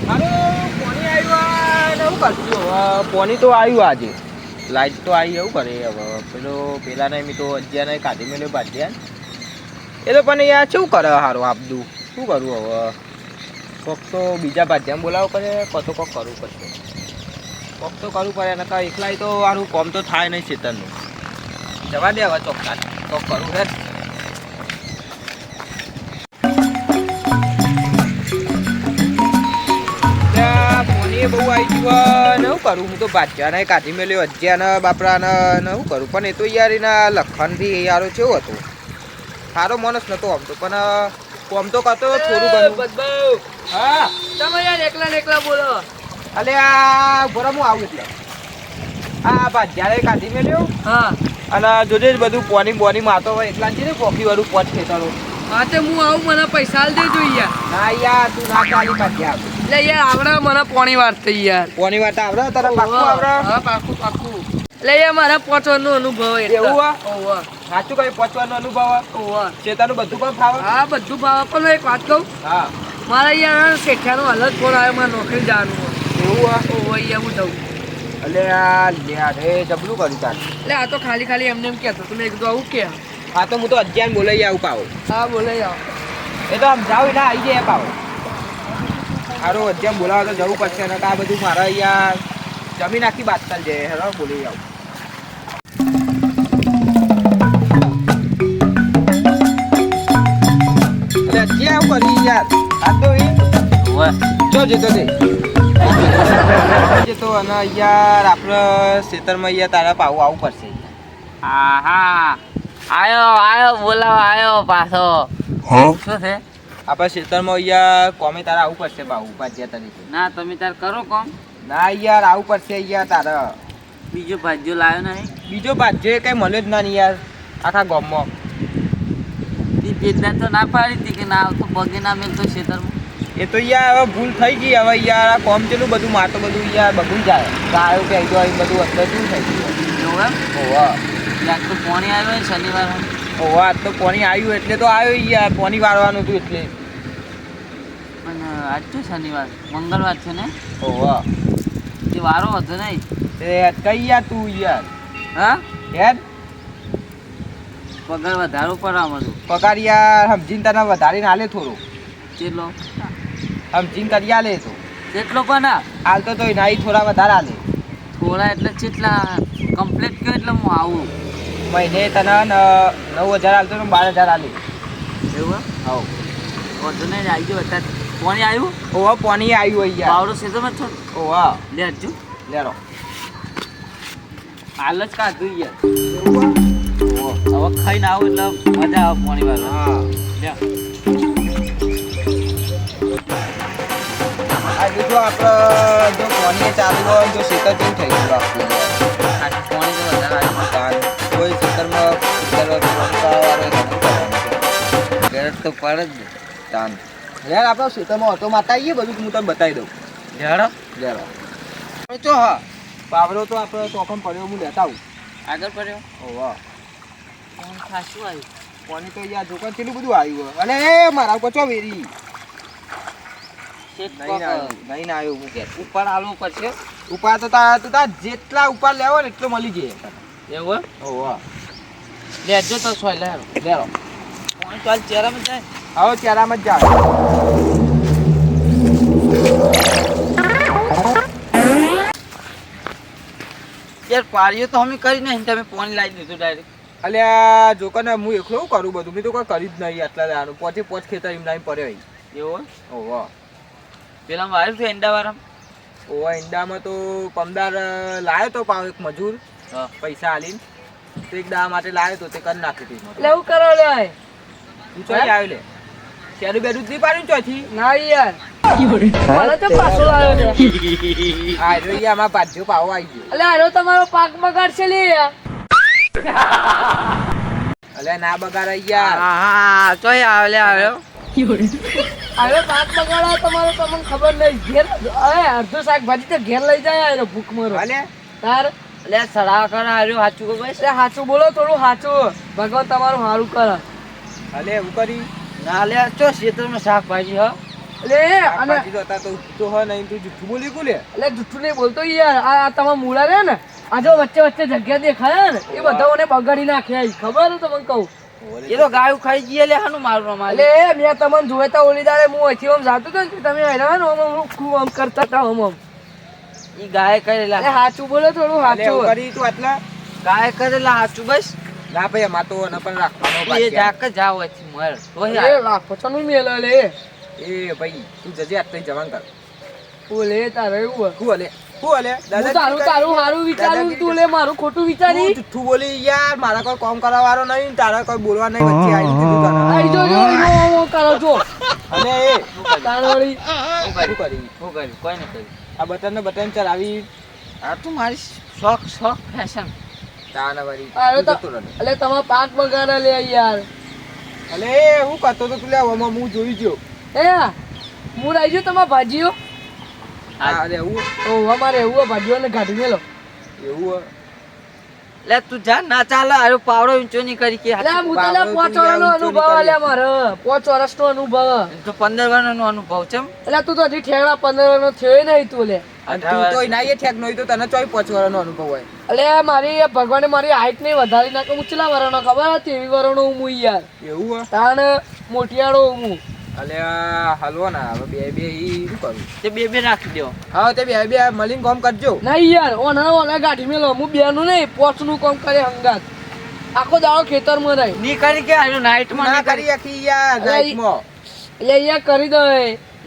અરે પાણી આવ્યું ને શું કરશું હવે પાણી તો આવ્યું આજે લાઈટ તો આવી એવું કરે હવે પેલા નહીં મેં તો અજ્યા નહીં કાઢી મેલ્યો ભાજ્યા એ તો પણ યાર શું કરે સારું આપદું શું કરું હવે કોક તો બીજા ભાજ્યામાં બોલાવો કરે કતો કોક કરવું પડશે કોક તો કરવું પડે ને કાં એકલાય તો સારું કોમ તો થાય નહીં ખેતરનું જવા દે હવે ચોખ્ખા કોક કરવું છે બહુ આવી ગયું ને શું કરું હું તો ભાજ્યાને કાઢી મેલ્યો અજ્યાને બાપરાને ને શું કરું પણ એ તો યાર એના લખનથી યારો કેવો હતો સારો માણસ નતો આમ તો પણ કોમ તો કરતો થોડું ઘણું હા તમે યાર એકલા બોલો અલે આ બરાબર હું આવું એટલે આ ભાજ્યાને કાઢી મેલ્યો હા અને જોજે જ બધું પોની બોની માતો હોય એટલા છે ને કોફી વાળું પોચ ખેતરો હા તે હું આવું મને પૈસા આલ દેજો યાર ના યાર તું ના ચાલી ભાજ્યા એટલે યાર આવડે મને પોણી વાર થઈ યાર પોની વાત આવડે તારા પાકું આવડે હા પાકું એટલે યાર મારા પહોંચવાનો અનુભવ એવું ઓવા સાચું કઈ પહોંચવાનો અનુભવ ઓવા ચેતાનું બધું પણ ફાવે હા બધું ભાવ પણ એક વાત કહું હા મારા યાર શેઠિયાનો હાલત ફોન આવ્યો મારે નોકરી જવાનું એવું ઓવા યાર હું જઉં એટલે આ લે જબલું કર્યું તાર એટલે આ તો ખાલી એમને એમ કહેતો તમે એક તો આવું કે હા તો હું તો અજ્ઞાન બોલાઈ આવું પાવો હા બોલે જાઓ એ તો આમ જાવ એટલે આવી જાય પાવો સારું અજ્ઞાન બોલાવા તો જવું પડશે ને આ બધું મારા અહીંયા જમીન આખી બાદ ચાલ જાય હેરો બોલી આવું એટલે અજ્ઞાન આવું કરી યાર આ તો જો જતો દે તો અને યાર આપણે ખેતરમાં યાર તારા પાવું આવવું પડશે હા આયો બોલાવો પાછો શું છે આપણે ખેતરમાં યાર કોમે તારા આવવું પડશે પાવું ભાજ્યા તરીકે ના તમે તાર કરો કોમ ના યાર આવું પડશે યાર તારા બીજો ભાજ્યો લાવ્યો નહીં બીજો ભાજ્યો કઈ મળ્યો જ ના નહીં યાર આખા ગામમાં એ પેટના તો ના પાડી હતી કે ના આવતો પગે ના મેલતો ખેતરમાં એ તો યાર હવે ભૂલ થઈ ગઈ હવે યાર આ કોમ ચેલું બધું મારતો બધું યાર બગડી જાય ગાયો કે આવી બધું અંદર શું થઈ ગયું એવું એમ ઓવા આજ તો પાણી આવ્યો ને શનિવાર ઓવા આજ તો પાણી આવ્યું એટલે તો આવ્યો યાર પાણી વાળવાનું હતું એટલે પણ આજ તો શનિવાર મંગળવાર છે ને ઓવા એ વારો હતો નહીં એ કઈ યાર તું યાર હા યાર પગાર વધારો પર આમાં પગાર યાર સમજીને તને વધારીને હાલે થોડું કેટલો સમજીને કરી હાલે તો કેટલો પણ હાલતો તો નાઈ થોડા વધારે હાલે થોડા એટલે કેટલા કમ્પ્લીટ કર્યો એટલે હું આવું મહિને તને 9,000 હાલતો ને 12,000 હાલે એવું હા વધુ નહીં આવી ગયો અત્યારે પાણી આવ્યું ઓવા પાણી આવ્યું હોય યાર પાવડો સીધો છો ઓવા લે હજુ લેરો હાલ જ કાઢું યાર હવે ખાઈને આવું એટલે મજા આવે પાણી વાળો હા લે આજે જો આપણે જો પાણી ચાલુ હોય જો ખેતર જેવું થઈ ગયું આપણું પાણી તો વધારે આવ્યું કોઈ ખેતરમાં ગેરટ તો પડે જ તાન યાર આપણે ખેતરમાં ઓટો મારતા આવીએ બધું હું તને બતાવી દઉં ઝાડો લેરો ચો હા પાવડો તો આપણે ચોકમ પડ્યો હું લેતા આવું આગળ પડ્યો ઓવા ખાસું આવ્યું પાણી તો યાર જોકર કેટલું બધું આવ્યું અને એ મારા ઉપર ચો વેરી નહીં આવ્યું હું કે ઉપર આલવું પડશે ઉપાડ તો તાર તું તાર જેટલા ઉપાડ લેવો ને એટલો મળી જાય એવું ઓવા લેજો તો સોય લેરો લેરો ચાલ ચહેરામાં જાય આવો ચારામાં જ જા યાર પાડ્યો તો અમે કરી નહીં તમે પાણી લાવી દીધું ડાયરેક્ટ અલ્યા જોકર ને હું એકલો કરું બધું મેં તો કોઈ કરી જ નહીં આટલા દાનું પોચ ખેતર એમ લાઈન પડ્યો એવું ઓવા પેલા વાયર છે એંડાવાળા ઓવા ઈંડામાં તો પમદાર લાવ્યો તો પાવ એક મજૂર હા પૈસા આલીને તો એક દા માટે લાવ્યો તો તે કરી નાખ્યું હતું એટલે એવું કરો લે તું ચોઈ આવ્યો લે શેરું બેરું નહીં પાડ્યું ચોથી ના યાર મને તો પાછો લાવ્યો છે આ રહ્યો આમાં પાછો પાવો આવી ગયો એટલે આનો તમારો પાક બગાડશે લે અલ્યા ના બગાડ યાર હા ચોય આવ્યો હવે પાક બગાડો તમારો તમને ખબર નહીં ઘેર અરે અડધું શાકભાજી તો ઘેર લઈ જાય આનો ભૂખ મરો અલે તાર એટલે સડા કર આવ્યો સાચું કહો ભાઈ સાચું બોલો થોડું સાચું ભગવાન તમારું સારું કરે અલે એવું કરી ના લે ચો ખેતરમાં શાકભાજી હ એટલે અને શાકભાજી તો હતા તો હોય નહીં તું જુઠ્ઠું બોલી કુલે એટલે જુઠ્ઠું નહીં બોલતો યાર આ તમારા મૂળા રે ને આ જો વચ્ચે વચ્ચે જગ્યા દેખાય ને એ બધાઓને બગાડી નાખ્યા ઈ. ખબર છે તમને કહું એ તો ગાયું ખાઈ ગઈ લે હાનું મારવા મારે એટલે મેં તમને જોયે તો ઓલી દાડે હું અહીંથી આમ જાતો તો ને તમે હેરાન ને આમ ખૂબ આમ કરતા હતા આમ ઈ ગાય કરેલા એટલે સાચું બોલો થોડું એટલે એવું સાચું કરી તું આટલા ગાય કરેલા હાચું બસ ના ભાઈ અમાર તો ન પણ રાખવાનો એ પાછળ. જાક જાવ છે મર તોય એ લાખો તો નું મેલે લે એ ભાઈ તું જજે આટલે જવાન કર બોલે તારે એવું હું હલે હું તારું તારું સારું વિચારું તું લે મારું ખોટું વિચારી તું જુઠ્ઠું બોલી યાર મારા કોઈ કામ કરાવવાનો નહીં તારા કોઈ બોલવા નહીં વચ્ચે આવી કીધું તને આઈ જો જો ઈનો કરો છો અને એ તાણવળી શું કરી શું કર્યું કોઈ નહીં કર્યું આ બટન ચલાવી આ તું મારી શોખ ફેશન તાના વાળી અરે તું તો જતો રહે. એટલે તમારા પાક બગાડે લે યાર અલે હું કરતો તો તું લે આમાં હું જોઈ ગયો એ હું આવી ગયો તમારા ભાજીઓ અરે એવું ઓ અમારે એવું ભાજીઓને કાઢી મેલો એવું લે તું જા ના ચાલે આયો પાવડો ઊંચો નહીં કરી કે એટલે હું તો લે 5 વર્ષનો અનુભવ આલે મારે 5 વર્ષનો અનુભવ તો 15 વર્ષનો અનુભવ છે એટલે તું તો હજી ઠેકડા 15 વર્ષનો થયો નહીં તું લે અને તું તો ના એ ઠેક નહીં તો તને ચોય 5 વર્ષનો અનુભવ હોય એટલે મારી ભગવાને મારી હાઈટ નહીં વધારી નાખે હું ચેલા વરનો ખબર હતી એવી વરનો હું યાર એવું હે? તાણ મોટિયાળો હું અલે હલવો ના હવે બે ઈ શું કરું તે બે રાખી દો હા તે બે મળીને કામ કરજો નહીં યાર ઓના ગાડી મેલો હું બેનું નહીં પોચનું કામ કરે હંગાત આખો દાડો ખેતરમાં રહી ની કરી કે આયો નાઈટમાં ના ની કરી કરી આખી યાર નાઈટમાં એટલે અહીંયા કરી દે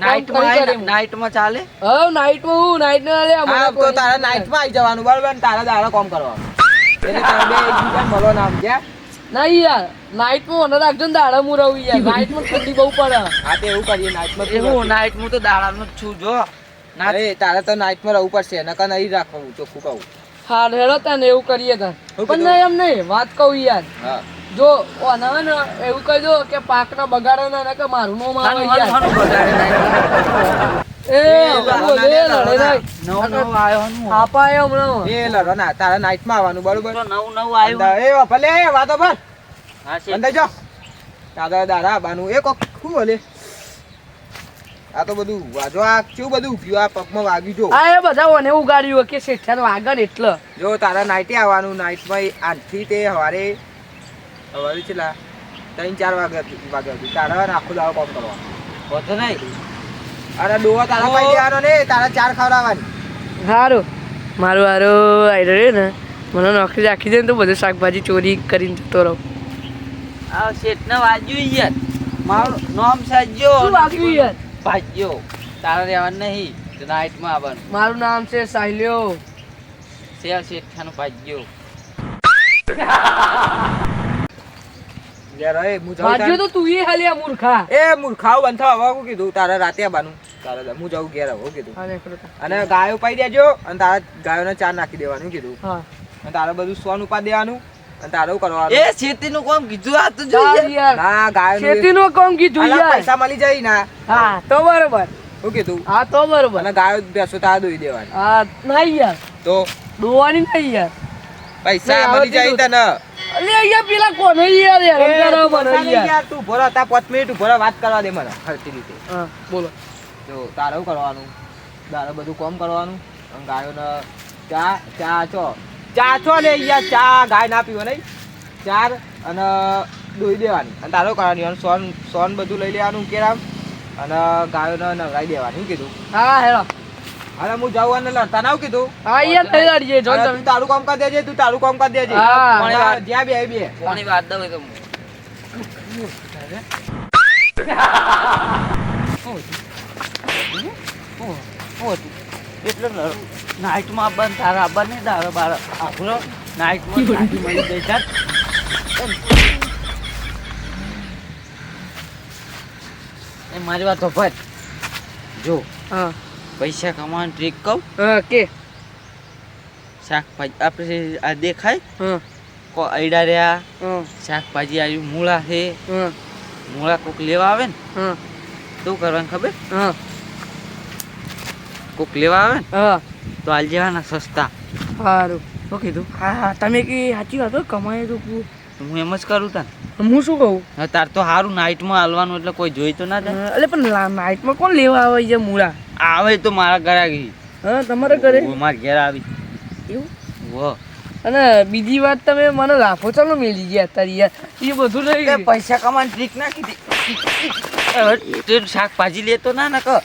નાઈટમાં ચાલે હવે નાઈટમાં હું નાઈટ ના લે હા તો તારા નાઈટમાં આવી જવાનું બરાબર ને તારા દાડા કામ કરવાનું એટલે તારે બે એકબીજાને મળો નામ છે નહીં યાર નાઈટમાં ઓને રાખજો ને દાડા હું રહું યાર નાઈટમાં ઠંડી બહુ પડે હા તે એવું કરીએ નાઈટમાં એવું નાઈટમાં તો દાડાનું જ છું જો ના અરે તારે તો નાઈટમાં રહેવું પડશે નકર નહીં રાખવું ચોખ્ખું કહું હા હેડો તને એવું કરીએ તાર શું પણ કીધું? નહીં એમ નહીં વાત કહું યાર હા જો ઓને હે ને એવું કહેજો કે પાકના બગાડે ના કે મારું નો મારે યાર હાનું બગાડે નાઈટ એ બોલે લડે નહીં નવો આયો હનું આપા આયો હમણાં એ લડો ના તારા નાઈટમાં આવવાનું બરોબર તો નવું આયો એ ભલે વાતો પર હા છે અંદર જો દાદા દાદા બાનું એ કોક શું બોલે આ તો બધું વાજો આ કેવું બધું ઉભ્યું આ પગમાં વાગ્યું જો આ એ બધા ઓને ઉગાડ્યું કે શેઠિયાનો વાગર એટલે જો તારા નાઈટે આવવાનું નાઈટમાં આજથી તે સવારે છેલ્લા 3-4 વાગ્યા સુધી તારા આખો દાડો કામ કરવાનું વધુ નહીં અરે ડોવા તારા પાઈ દેવાનો ને તારા 4 ખવડાવવાની સારું મારું હારું આઈ રહ્યો ને મને નોકરી રાખી દે ને તો બધું શાકભાજી ચોરી કરીને જતો રહું આ શેઠને વાગ્યું યાર મારું નામ સાજ્યો શું વાગ્યું યાર ભાજ્યો તારા રહેવાનું નહીં તો નાઈટમાં આવવાનું મારું નામ છે સાહિલ્યો શેર શેઠાનું ભાજ્યો યાર એ હું જાઉં ભાજ્યો તો તું એ હાલ્યા મૂર્ખા એ મૂર્ખાઓ બંધા હવે શું કીધું તારા રાતે આવવાનું તારા હું જાઉં ઘેર આવું કીધું હા નીકળો તા. અને ગાયો પાઈ દેજો અને તારા ગાયોને ચાર નાખી દેવાનું કીધું હા અને તારે બધું સોન ઉપા દેવાનું અને તારું એ કરવાનું શેતીનું કામ કીધું આ તો ચાલ જોઈએ યાર ના ગાયો ખેતીનું કામ કીધું યાર પૈસા મળી જાય ના હા તો બરોબર શું કીધું હા તો બરોબર અને ગાયો બેસો તારા દોઈ દેવાની હા નહીં યાર તો દોવાની નહીં યાર પૈસા નહીં, મળી જાય આવતી તને અલે અહીંયા પેલા કોને યાર યાર અંધારા મને યાર યાર તું ભરો તા 5 મિનિટ ભરો વાત કરવા દે મને હરતી રીતે હા બોલો જો તારે શું કરવાનું તારે બધું કામ કરવાનું અને ગાયોને ચા છો ને યાર ચા ગાય ના પીવો નહીં ચાર અને દોઈ દેવાની અને તારો કરવાની અને સોન બધું લઈ લેવાનું કેરામ અને ગાયોને નવરાઈ દેવાની શું કીધું હા હેલો અને હું જાઉં અને લડતા ના કીધું હા યાર થઈ લાડીએ જો અને તમે તું તારું કામ કરી દેજે તું તારું કામ કરી દેજે હા. અને જ્યાં બે કોની વાત દઉં તો એટલે નાઈટમાં બંધ તારા બંધ નહીં દારો બાર આપણો નાઈટમાં સાચી મળી જાય ચાલ. એ મારી વાત તો જો હા પૈસા કમાવાની ટ્રીક કહું હા કે શાકભાજી આપણે આ દેખાય હા કો અયડા રહ્યા હા શાકભાજી આવ્યું મૂળા છે હા મૂળા કોક લેવા આવે ને હા શું કરવાનું ખબર હા કોક લેવા આવે ને હા તો હાલ જેવાના સસ્તા સારું શું કીધું હા હા તમે કે સાચી વાત હો, કમાય તો હું એમ જ કરું તા હું શું કહું હા તાર તો સારું નાઇટમાં હાલવાનું એટલે કોઈ જોઈ તો ના જાય એટલે પણ નાઇટમાં કોણ લેવા આવે છે મૂળા આવે તો મારા ઘરે આવી હા તમારા ઘરે મારા ઘેર આવી એવું વો અને બીજી વાત તમે મને લાફો ચાલો મેલી ગયા અત્યારે યાર એ બધું લઈ પૈસા કમાવાની ટ્રીક ના કીધી શાકભાજી લેતો ના કર